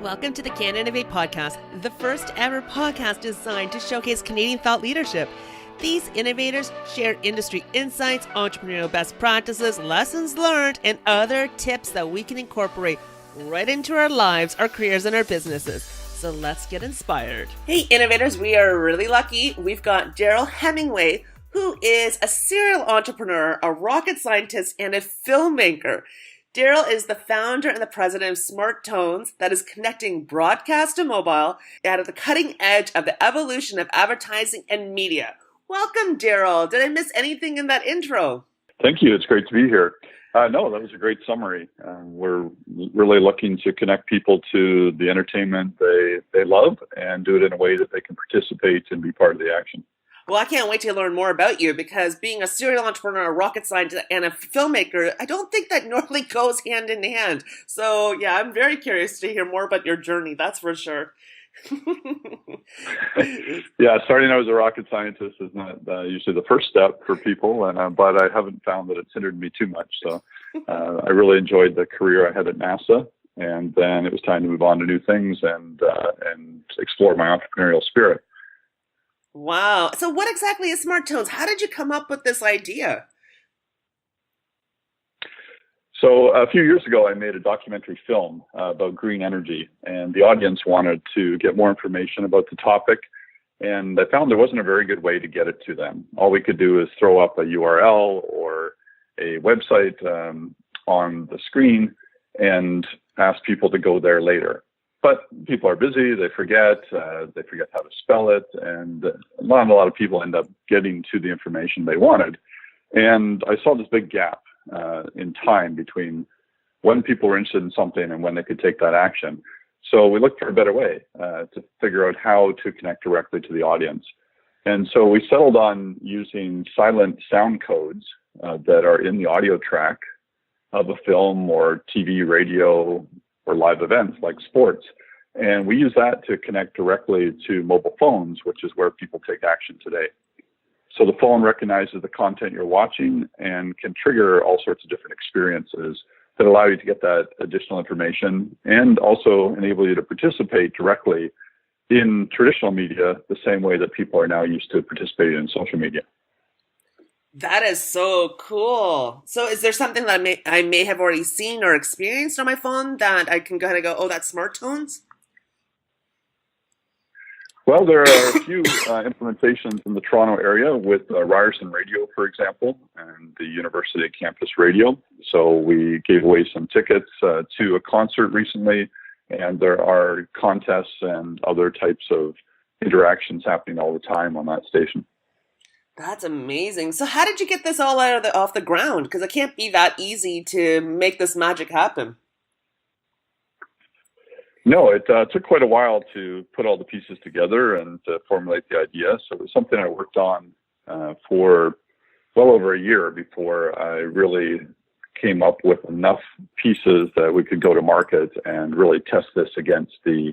Welcome to the Can Innovate podcast, the first ever podcast designed to showcase Canadian thought leadership. These innovators share industry insights, entrepreneurial best practices, lessons learned, and other tips that we can incorporate right into our lives, our careers, and our businesses. So let's get inspired. Hey, innovators, we are really lucky. We've got Daryl Hemingway, who is a serial entrepreneur, a rocket scientist, and a filmmaker. Daryl is the founder and the president of SmartTones that is connecting broadcast to mobile at the cutting edge of the evolution of advertising and media. Welcome, Daryl. Did I miss anything in that intro? Thank you. It's great to be here. No, that was a great summary. We're really looking to connect people to the entertainment they love and do it in a way that they can participate and be part of the action. Well, I can't wait to learn more about you because being a serial entrepreneur, a rocket scientist, and a filmmaker, I don't think that normally goes hand in hand. So, yeah, I'm very curious to hear more about your journey. That's for sure. Yeah, starting out as a rocket scientist is not usually the first step for people, but I haven't found that it's hindered me too much. So I really enjoyed the career I had at NASA, and then it was time to move on to new things and explore my entrepreneurial spirit. Wow. So what exactly is SmartTones? How did you come up with this idea? So a few years ago, I made a documentary film about green energy, and the audience wanted to get more information about the topic. And I found there wasn't a very good way to get it to them. All we could do is throw up a URL or a website on the screen and ask people to go there later. But people are busy, they forget how to spell it, and not a lot of people end up getting to the information they wanted. And I saw this big gap in time between when people were interested in something and when they could take that action. So we looked for a better way to figure out how to connect directly to the audience. And so we settled on using silent sound codes that are in the audio track of a film or TV, radio, or live events like sports. And we use that to connect directly to mobile phones, which is where people take action today. So the phone recognizes the content you're watching and can trigger all sorts of different experiences that allow you to get that additional information and also enable you to participate directly in traditional media the same way that people are now used to participating in social media. That is so cool. So is there something that I may have already seen or experienced on my phone that I can kind of go, oh, that's SmartTones? Well, there are a few implementations in the Toronto area with Ryerson Radio, for example, and the University Campus Radio. So we gave away some tickets to a concert recently, and there are contests and other types of interactions happening all the time on that station. That's amazing. So how did you get this all off the ground? Because it can't be that easy to make this magic happen. No, it took quite a while to put all the pieces together and to formulate the idea. So it was something I worked on for well over a year before I really came up with enough pieces that we could go to market and really test this against the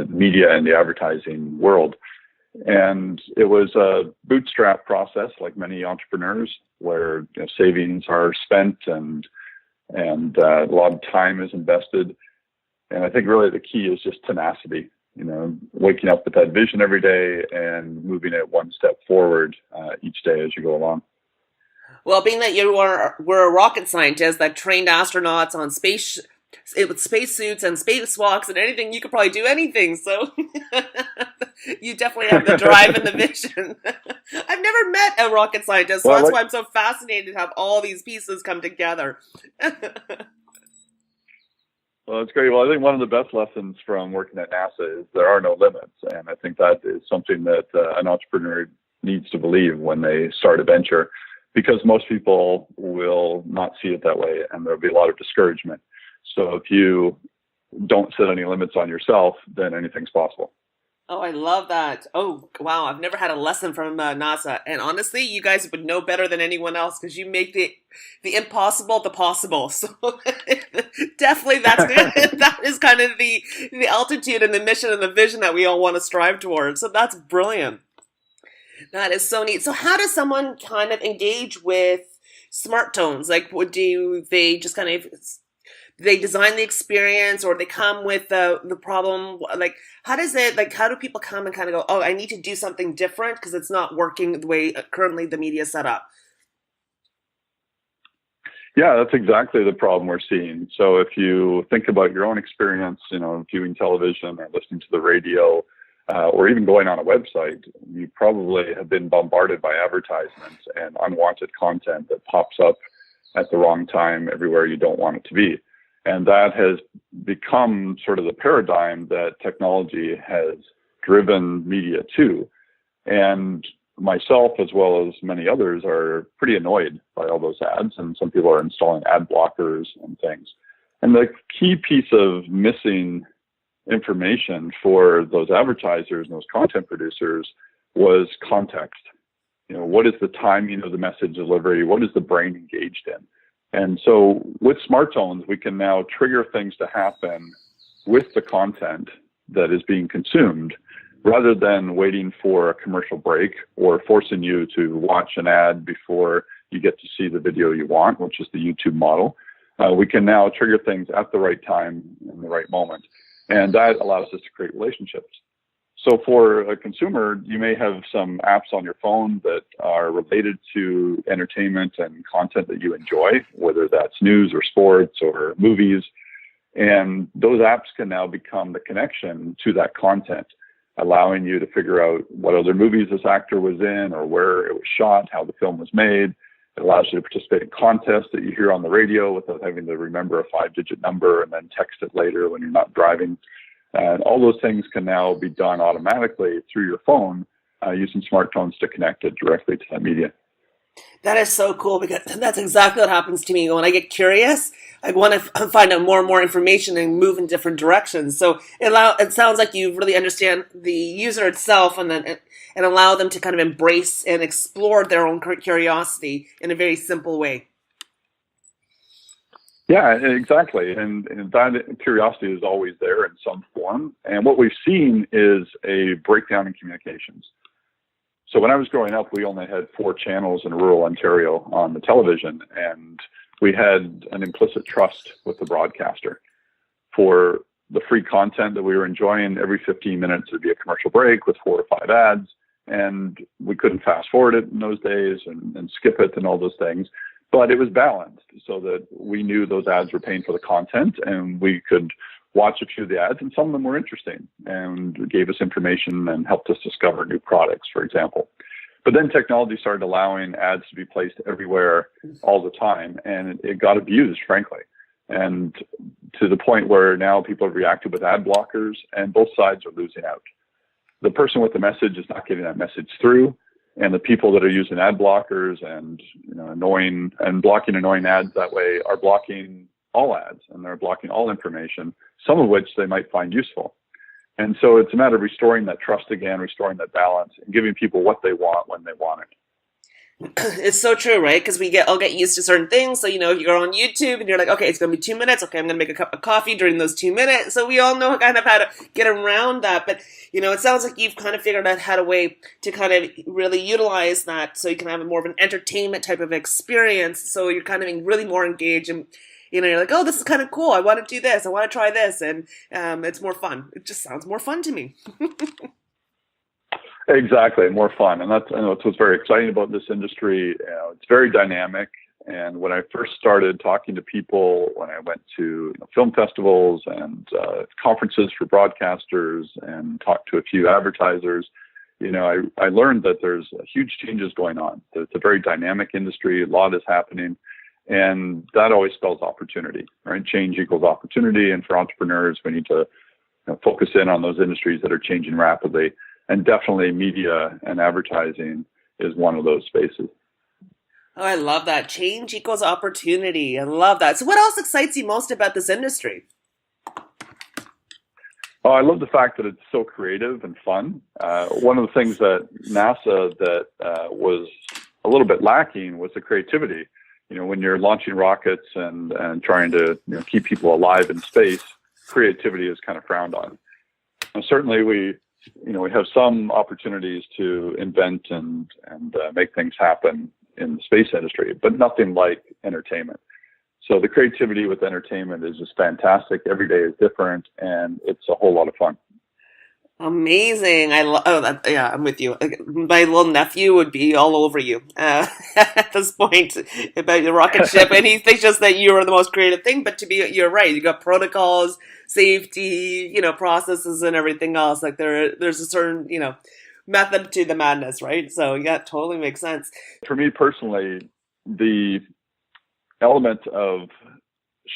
media and the advertising world. And it was a bootstrap process, like many entrepreneurs, where savings are spent and a lot of time is invested. And I think really the key is just tenacity, waking up with that vision every day and moving it one step forward each day as you go along. Well, being that were a rocket scientist that trained astronauts on with spacesuits and spacewalks and anything, you could probably do anything. So you definitely have the drive and the vision. I've never met a rocket scientist, so that's why I'm so fascinated to have all these pieces come together. Well, that's great. Well, I think one of the best lessons from working at NASA is there are no limits. And I think that is something that an entrepreneur needs to believe when they start a venture, because most people will not see it that way and there'll be a lot of discouragement. So if you don't set any limits on yourself, then anything's possible. Oh, I love that. Oh, wow. I've never had a lesson from NASA. And honestly, you guys would know better than anyone else because you make the impossible the possible. So definitely that is kind of the altitude and the mission and the vision that we all want to strive towards. So that's brilliant. That is so neat. So how does someone kind of engage with SmartTones? Like, do they just kind of they design the experience, or they come with the problem? Like, how does it, like, how do people come and kind of go, oh, I need to do something different because it's not working the way currently the media is set up? Yeah, that's exactly the problem we're seeing. So if you think about your own experience, viewing television or listening to the radio, or even going on a website, you probably have been bombarded by advertisements and unwanted content that pops up at the wrong time everywhere you don't want it to be. And that has become sort of the paradigm that technology has driven media to. And myself, as well as many others, are pretty annoyed by all those ads. And some people are installing ad blockers and things. And the key piece of missing information for those advertisers and those content producers was context. What is the timing of the message delivery? What is the brain engaged in? And so with SmartTones, we can now trigger things to happen with the content that is being consumed, rather than waiting for a commercial break or forcing you to watch an ad before you get to see the video you want, which is the YouTube model. We can now trigger things at the right time in the right moment. And that allows us to create relationships. So for a consumer, you may have some apps on your phone that are related to entertainment and content that you enjoy, whether that's news or sports or movies. And those apps can now become the connection to that content, allowing you to figure out what other movies this actor was in or where it was shot, how the film was made. It allows you to participate in contests that you hear on the radio without having to remember a 5-digit number and then text it later when you're not driving. And all those things can now be done automatically through your phone using SmartTones to connect it directly to that media. That is so cool, because that's exactly what happens to me. When I get curious, I want to find out more and more information and move in different directions. So it sounds like you really understand the user itself, and allow them to kind of embrace and explore their own curiosity in a very simple way. Yeah, exactly. And that curiosity is always there in some form. And what we've seen is a breakdown in communications. So when I was growing up, we only had 4 channels in rural Ontario on the television, and we had an implicit trust with the broadcaster for the free content that we were enjoying. Every 15 minutes there'd be a commercial break with 4 or 5 ads, and we couldn't fast forward it in those days and skip it and all those things. But it was balanced so that we knew those ads were paying for the content, and we could watch a few of the ads, and some of them were interesting and gave us information and helped us discover new products, for example. But then technology started allowing ads to be placed everywhere all the time, and it got abused, frankly. And to the point where now people have reacted with ad blockers, and both sides are losing out. The person with the message is not getting that message through, and the people that are using ad blockers and annoying and blocking annoying ads that way are blocking all ads, and they're blocking all information, some of which they might find useful. And so it's a matter of restoring that trust again, restoring that balance, and giving people what they want when they want it. It's so true, right? Because I'll get used to certain things. So, you're on YouTube and you're like, okay, it's going to be 2 minutes. Okay, I'm going to make a cup of coffee during those 2 minutes. So we all know kind of how to get around that. But, it sounds like you've kind of figured out how to kind of really utilize that so you can have a more of an entertainment type of experience. So you're kind of really more engaged, and you're like, oh, this is kind of cool. I want to do this. I want to try this. And it's more fun. It just sounds more fun to me. Exactly, more fun. And that's what's very exciting about this industry. It's very dynamic. And when I first started talking to people, when I went to film festivals and conferences for broadcasters and talked to a few advertisers, I learned that there's huge changes going on. It's a very dynamic industry. A lot is happening. And that always spells opportunity, right? Change equals opportunity. And for entrepreneurs, we need to focus in on those industries that are changing rapidly. And definitely media and advertising is one of those spaces. Oh, I love that. Change equals opportunity. I love that. So what else excites you most about this industry? Oh, I love the fact that it's so creative and fun. One of the things that NASA was a little bit lacking was the creativity. When you're launching rockets and trying to keep people alive in space, creativity is kind of frowned on. And certainly we have some opportunities to invent and make things happen in the space industry, but nothing like entertainment. So the creativity with entertainment is just fantastic. Every day is different, and it's a whole lot of fun. Amazing. I love, oh, yeah, I'm with you. My little nephew would be all over you at this point about your rocket ship. And he thinks just that you are the most creative thing. But you're right. You got protocols, safety, processes and everything else. Like there's a certain, method to the madness, right? So yeah, it totally makes sense. For me personally, the element of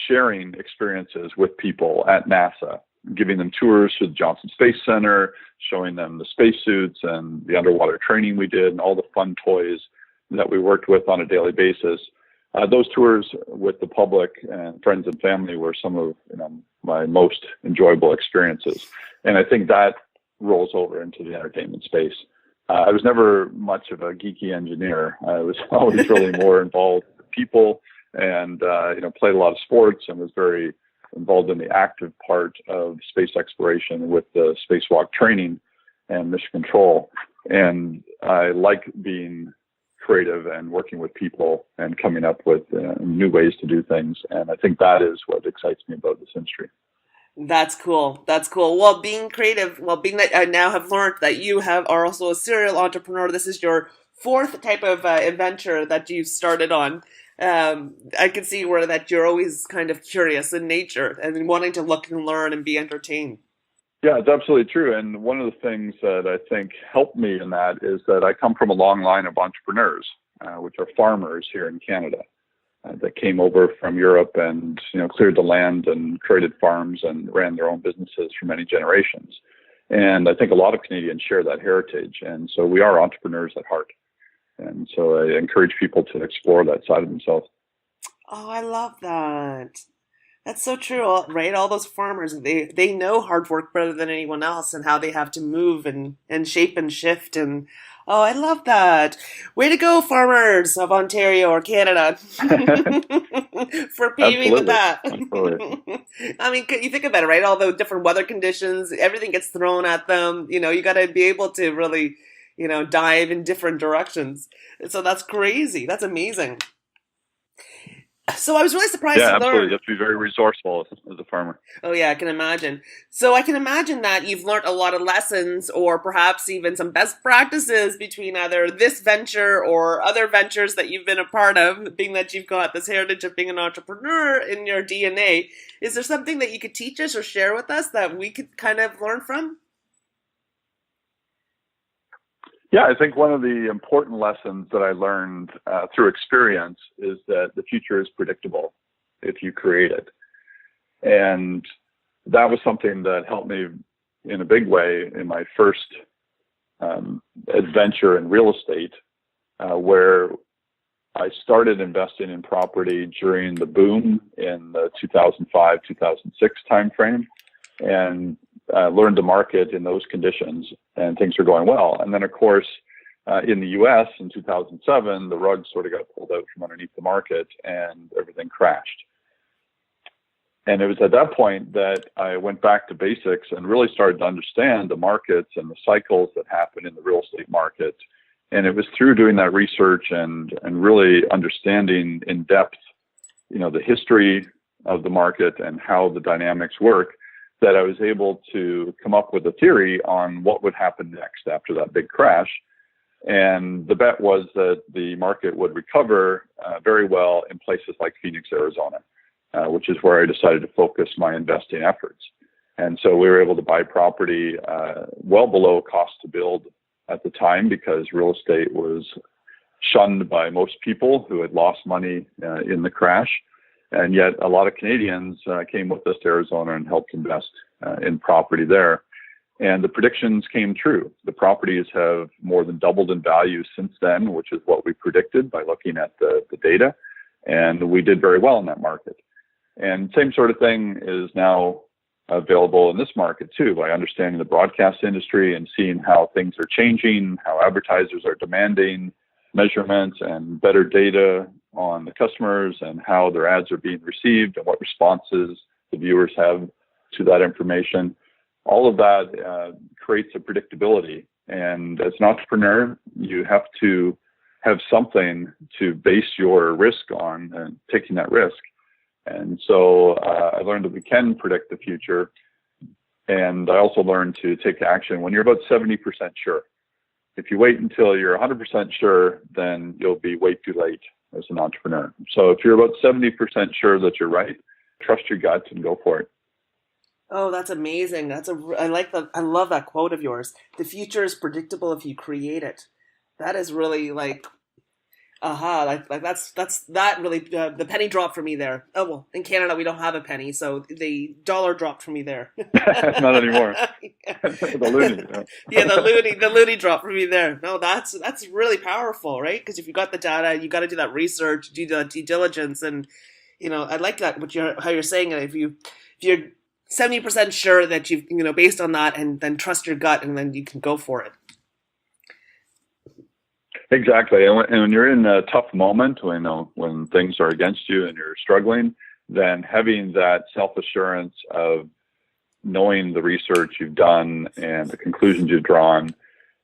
sharing experiences with people at NASA, giving them tours to the Johnson Space Center, showing them the spacesuits and the underwater training we did and all the fun toys that we worked with on a daily basis. Those tours with the public and friends and family were some of my most enjoyable experiences. And I think that rolls over into the entertainment space. I was never much of a geeky engineer. I was always really more involved with people and played a lot of sports and was very involved in the active part of space exploration with the spacewalk training and mission control. And I like being creative and working with people and coming up with new ways to do things. And I think that is what excites me about this industry. That's cool. That's cool. Well, being creative, being that I now have learned that you are also a serial entrepreneur. This is your fourth type of adventure that you've started on. I can see where that you're always kind of curious in nature and wanting to look and learn and be entertained. Yeah, it's absolutely true. And one of the things that I think helped me in that is that I come from a long line of entrepreneurs, which are farmers here in Canada, that came over from Europe and cleared the land and created farms and ran their own businesses for many generations. And I think a lot of Canadians share that heritage. And so we are entrepreneurs at heart. And so I encourage people to explore that side of themselves. Oh, I love that. That's so true, right? All those farmers, they know hard work better than anyone else and how they have to move and shape and shift. And oh, I love that. Way to go, farmers of Ontario or Canada, for paving the path. I mean, you think about it, right? All the different weather conditions, everything gets thrown at them. You got to be able to really dive in different directions. So that's crazy. That's amazing. So I was really surprised to learn. Yeah, absolutely. You have to be very resourceful as a farmer. Oh yeah, I can imagine. So I can imagine that you've learned a lot of lessons or perhaps even some best practices between either this venture or other ventures that you've been a part of, being that you've got this heritage of being an entrepreneur in your DNA. Is there something that you could teach us or share with us that we could kind of learn from? Yeah, I think one of the important lessons that I learned through experience is that the future is predictable if you create it. And that was something that helped me in a big way in my first adventure in real estate, where I started investing in property during the boom in the 2005, 2006 timeframe. And learned the market in those conditions, and things were going well. And then, of course, in the U.S. in 2007, the rug sort of got pulled out from underneath the market, and everything crashed. And it was at that point that I went back to basics and really started to understand the markets and the cycles that happen in the real estate market. And it was through doing that research and really understanding in depth, the history of the market and how the dynamics work, that I was able to come up with a theory on what would happen next after that big crash. And the bet was that the market would recover very well in places like Phoenix, Arizona, which is where I decided to focus my investing efforts. And so we were able to buy property well below cost to build at the time, because real estate was shunned by most people who had lost money in the crash. And yet a lot of Canadians came with us to Arizona and helped invest in property there. And the predictions came true. The properties have more than doubled in value since then, which is what we predicted by looking at the data. And we did very well in that market. And same sort of thing is now available in this market too, by understanding the broadcast industry and seeing how things are changing, how advertisers are demanding measurements and better data on the customers and how their ads are being received and what responses the viewers have to that information. All of that creates a predictability. And as an entrepreneur, you have to have something to base your risk on and taking that risk. And so I learned that we can predict the future. And I also learned to take action when you're about 70% sure. If you wait until you're 100% sure, then you'll be way too late as an entrepreneur. So if you're about 70% sure that you're right, trust your gut and go for it. Oh, that's amazing. I love that quote of yours. The future is predictable if you create it. That is really like, that really, the penny dropped for me there. Oh, well, in Canada, we don't have a penny, so the dollar dropped for me there. Not anymore. The loony. Yeah, the loony dropped for me there. No, that's really powerful, right? Because if you got the data, you got to do that research, do the due diligence, and I like that how you're saying it. If you're 70% sure that based on that, and then trust your gut, and then you can go for it. Exactly. And when you're in a tough moment, when things are against you and you're struggling, then having that self-assurance of knowing the research you've done and the conclusions you've drawn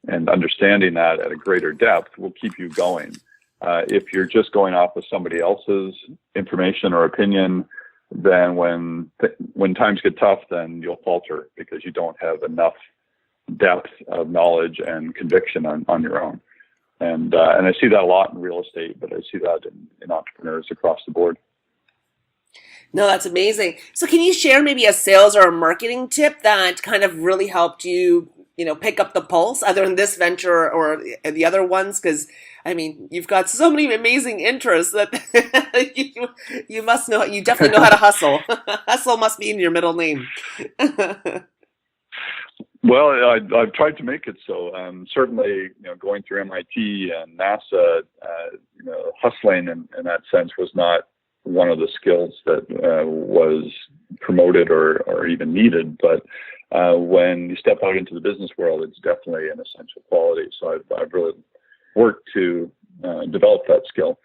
and understanding that at a greater depth will keep you going. If you're just going off of somebody else's information or opinion, then when times get tough, then you'll falter because you don't have enough depth of knowledge and conviction on your own. And I see that a lot in real estate, but I see that in entrepreneurs across the board. No, that's amazing. So can you share maybe a sales or a marketing tip that kind of really helped you, pick up the pulse, either in this venture or the other ones? Because, you've got so many amazing interests that you must know, you definitely know how to hustle. Hustle must be in your middle name. Well, I've tried to make it so. Certainly, going through MIT and NASA, hustling in that sense was not one of the skills that was promoted or even needed. But when you step out into the business world, it's definitely an essential quality. So I've really worked to develop that skill.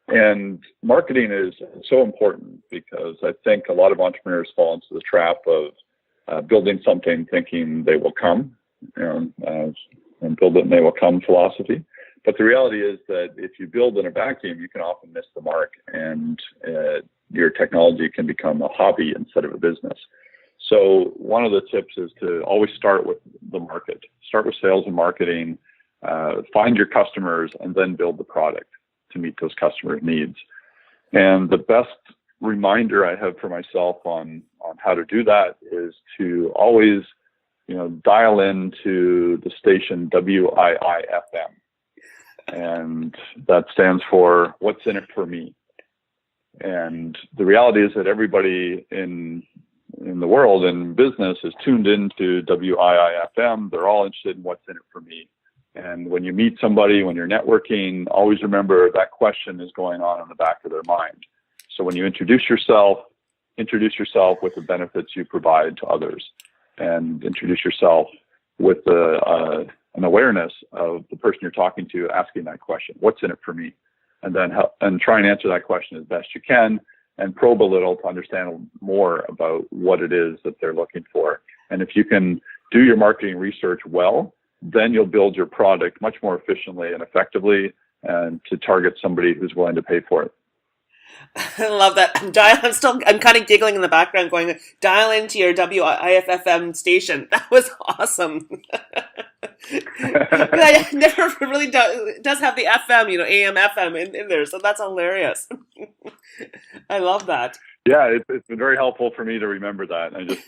And marketing is so important because I think a lot of entrepreneurs fall into the trap of building something thinking they will come, and build it and they will come philosophy. But the reality is that if you build in a vacuum, you can often miss the mark, and your technology can become a hobby instead of a business. So one of the tips is to always start with the market. Start with sales and marketing, find your customers, and then build the product to meet those customers' needs. And the best reminder I have for myself on how to do that is to always, dial into the station WIIFM. And that stands for what's in it for me. And the reality is that everybody in the world in business is tuned into WIIFM. They're all interested in what's in it for me. And when you meet somebody, when you're networking, always remember that question is going on in the back of their mind. So when you introduce yourself with the benefits you provide to others, and introduce yourself with an awareness of the person you're talking to asking that question, what's in it for me? And then try and answer that question as best you can, and probe a little to understand more about what it is that they're looking for. And if you can do your marketing research well, then you'll build your product much more efficiently and effectively, and to target somebody who's willing to pay for it. I love that. I'm kind of giggling in the background going, dial into your WIFFM station. That was awesome. I never really does have the FM, AM, FM in there. So that's hilarious. I love that. Yeah, it's been very helpful for me to remember that. I just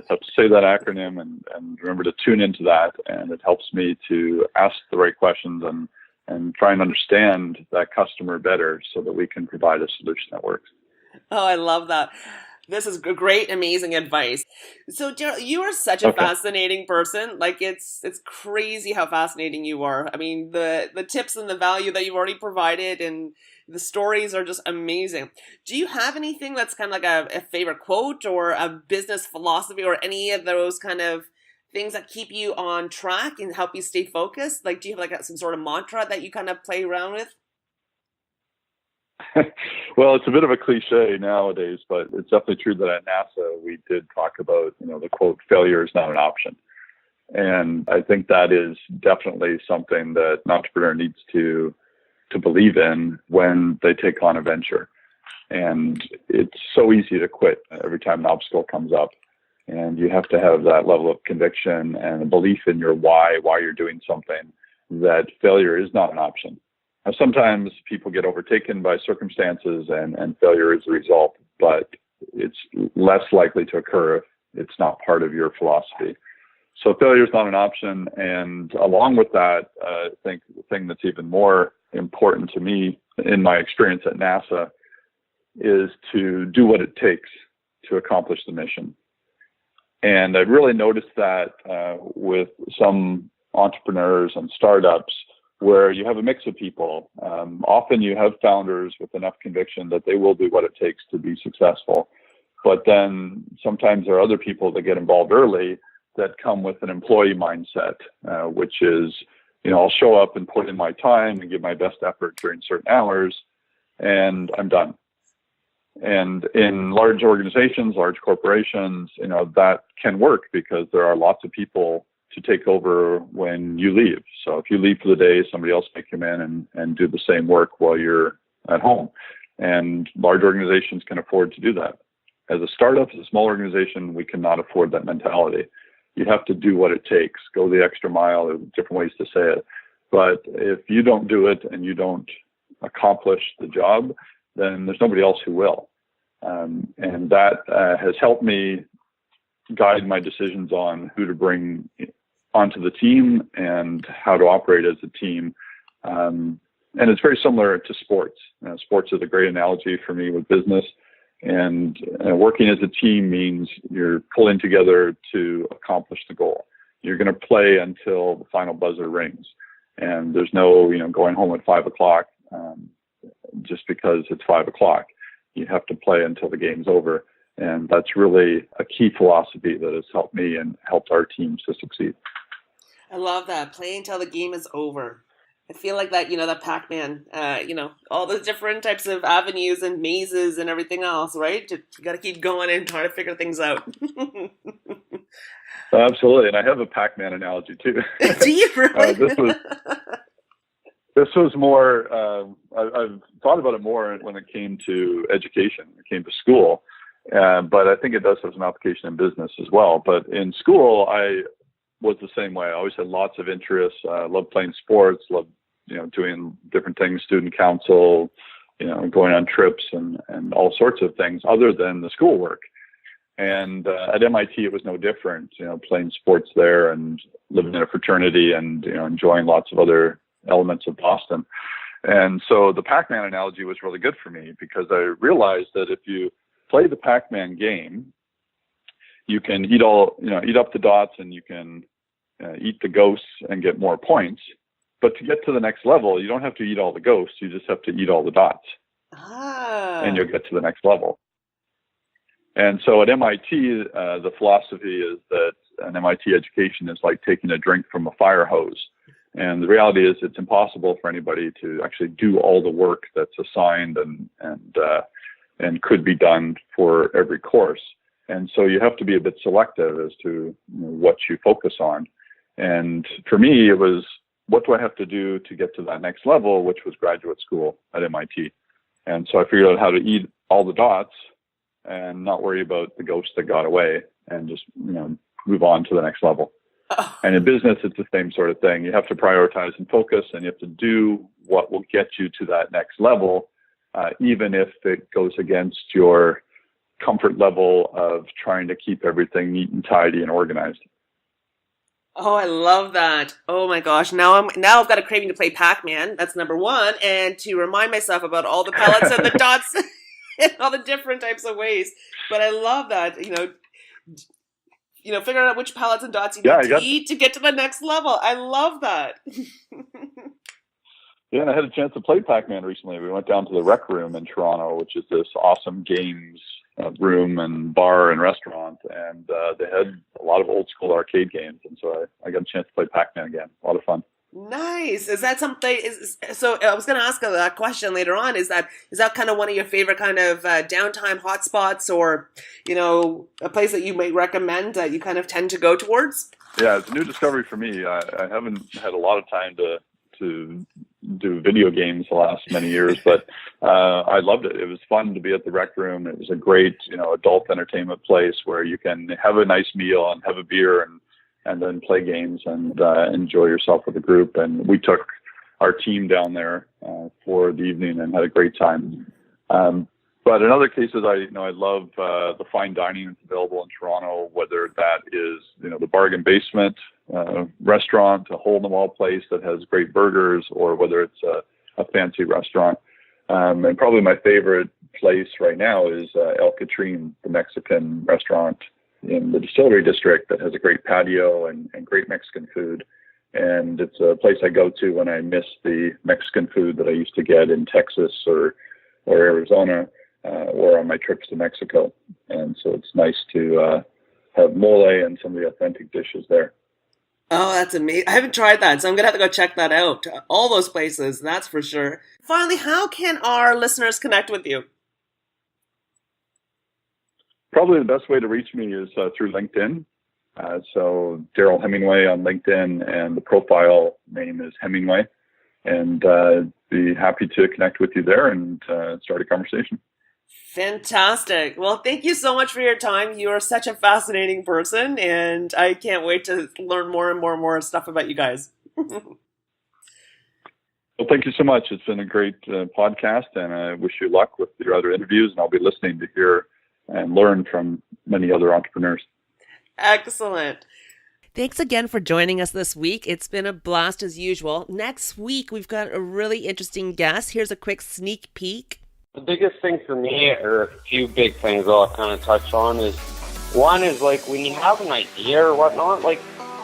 have to say that acronym and remember to tune into that. And it helps me to ask the right questions and try and understand that customer better so that we can provide a solution that works. Oh, I love that. This is great, amazing advice. So, Daryl, you are such a fascinating person. Like, it's crazy how fascinating you are. The tips and the value that you've already provided and the stories are just amazing. Do you have anything that's kind of like a favorite quote or a business philosophy or any of those kind of things that keep you on track and help you stay focused? Like, do you have some sort of mantra that you kind of play around with? Well, it's a bit of a cliche nowadays, but it's definitely true that at NASA, we did talk about, the quote, failure is not an option. And I think that is definitely something that an entrepreneur needs to believe in when they take on a venture. And it's so easy to quit every time an obstacle comes up. And you have to have that level of conviction and a belief in your why you're doing something, that failure is not an option. Now, sometimes people get overtaken by circumstances and failure is the result, but it's less likely to occur if it's not part of your philosophy. So failure is not an option. And along with that, I think the thing that's even more important to me in my experience at NASA is to do what it takes to accomplish the mission. And I've really noticed that with some entrepreneurs and startups where you have a mix of people. Often you have founders with enough conviction that they will do what it takes to be successful. But then sometimes there are other people that get involved early that come with an employee mindset, which is, I'll show up and put in my time and give my best effort during certain hours, and I'm done. And in large organizations, large corporations, that can work because there are lots of people to take over when you leave. So if you leave for the day, somebody else may come in and do the same work while you're at home. And large organizations can afford to do that. As a startup, as a small organization, we cannot afford that mentality. You have to do what it takes, go the extra mile. There's different ways to say it. But if you don't do it and you don't accomplish the job, then there's nobody else who will. And that has helped me guide my decisions on who to bring onto the team and how to operate as a team. And it's very similar to sports. Sports is a great analogy for me with business. And working as a team means you're pulling together to accomplish the goal. You're going to play until the final buzzer rings. And there's no, going home at 5 o'clock just because it's 5 o'clock. You have to play until the game's over. And that's really a key philosophy that has helped me and helped our teams to succeed. I love that. Play until the game is over. I feel like that, that Pac-Man, all the different types of avenues and mazes and everything else, right? You got to keep going and try to figure things out. Absolutely. And I have a Pac-Man analogy too. Do you really? This was more, I've thought about it more when it came to education, it came to school. But I think it does have some application in business as well. But in school, I was the same way. I always had lots of interests. Loved playing sports, loved, doing different things, student council, going on trips and all sorts of things other than the schoolwork. And at MIT, it was no different, playing sports there and living in a fraternity and, enjoying lots of other elements of Boston. And so the Pac-Man analogy was really good for me because I realized that if you play the Pac-Man game, you can eat up the dots and you can eat the ghosts and get more points. But to get to the next level, you don't have to eat all the ghosts. You just have to eat all the dots. And you'll get to the next level. And so at MIT, the philosophy is that an MIT education is like taking a drink from a fire hose. And the reality is it's impossible for anybody to actually do all the work that's assigned and could be done for every course. And so you have to be a bit selective as to what you focus on. And for me, it was, what do I have to do to get to that next level, which was graduate school at MIT. And so I figured out how to eat all the dots and not worry about the ghosts that got away and just, move on to the next level. Oh. And in business, it's the same sort of thing. You have to prioritize and focus, and you have to do what will get you to that next level, even if it goes against your comfort level of trying to keep everything neat and tidy and organized. Oh, I love that. Oh my gosh. Now I've got a craving to play Pac-Man. That's number one. And to remind myself about all the pellets and the dots and all the different types of ways. But I love that, figure out which pellets and dots you need to eat to get to the next level. I love that. Yeah, and I had a chance to play Pac-Man recently. We went down to the Rec Room in Toronto, which is this awesome games room and bar and restaurant. And they had a lot of old school arcade games. And so I got a chance to play Pac-Man again. A lot of fun. Nice. Is that something? So I was going to ask that question later on. Is that kind of one of your favorite kind of downtime hotspots, or a place that you might recommend that you kind of tend to go towards? Yeah, it's a new discovery for me. I haven't had a lot of time to do video games the last many years, but I loved it. It was fun to be at the Rec Room. It was a great, adult entertainment place where you can have a nice meal and have a beer and then play games and enjoy yourself with the group. And we took our team down there for the evening and had a great time. But in other cases, I love the fine dining that's available in Toronto, whether that is, the Bargain Basement restaurant, a hole-in-the-wall place that has great burgers, or whether it's a fancy restaurant. And probably my favorite place right now is El Catrin, the Mexican restaurant in the Distillery District that has a great patio and great Mexican food. And it's a place I go to when I miss the Mexican food that I used to get in Texas or Arizona, or on my trips to Mexico. And so it's nice to have mole and some of the authentic dishes there. Oh, that's amazing. I haven't tried that, so I'm going to have to go check that out. All those places, that's for sure. Finally, how can our listeners connect with you? Probably the best way to reach me is through LinkedIn. So Daryl Hemingway on LinkedIn, and the profile name is Hemingway. And be happy to connect with you there and start a conversation. Fantastic. Well, thank you so much for your time. You are such a fascinating person, and I can't wait to learn more and more stuff about you guys. Well, thank you so much. It's been a great podcast, and I wish you luck with your other interviews, and I'll be listening to hear and learn from many other entrepreneurs. Excellent. Thanks again for joining us this week. It's been a blast as usual. Next week, we've got a really interesting guest. Here's a quick sneak peek. The biggest thing for me, or a few big things I'll kind of touch on, is one is like when you have an idea or whatnot, like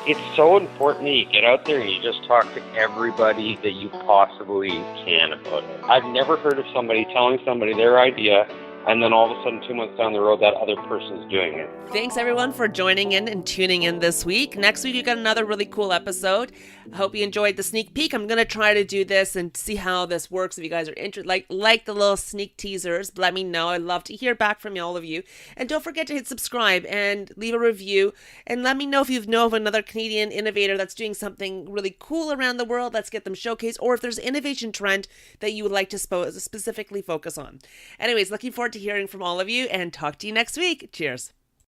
it's so important that you get out there and you just talk to everybody that you possibly can about it. I've never heard of somebody telling somebody their idea and then all of a sudden 2 months down the road that other person's doing it. Thanks everyone for joining in and tuning in this week. Next week we've got another really cool episode. I hope you enjoyed the sneak peek. I'm going to try to do this and see how this works. If you guys are interested, like the little sneak teasers, let me know. I'd love to hear back from all of you. And don't forget to hit subscribe and leave a review. And let me know if you know of another Canadian innovator that's doing something really cool around the world. Let's get them showcased. Or if there's an innovation trend that you would like to specifically focus on. Anyways, looking forward to hearing from all of you and talk to you next week. Cheers.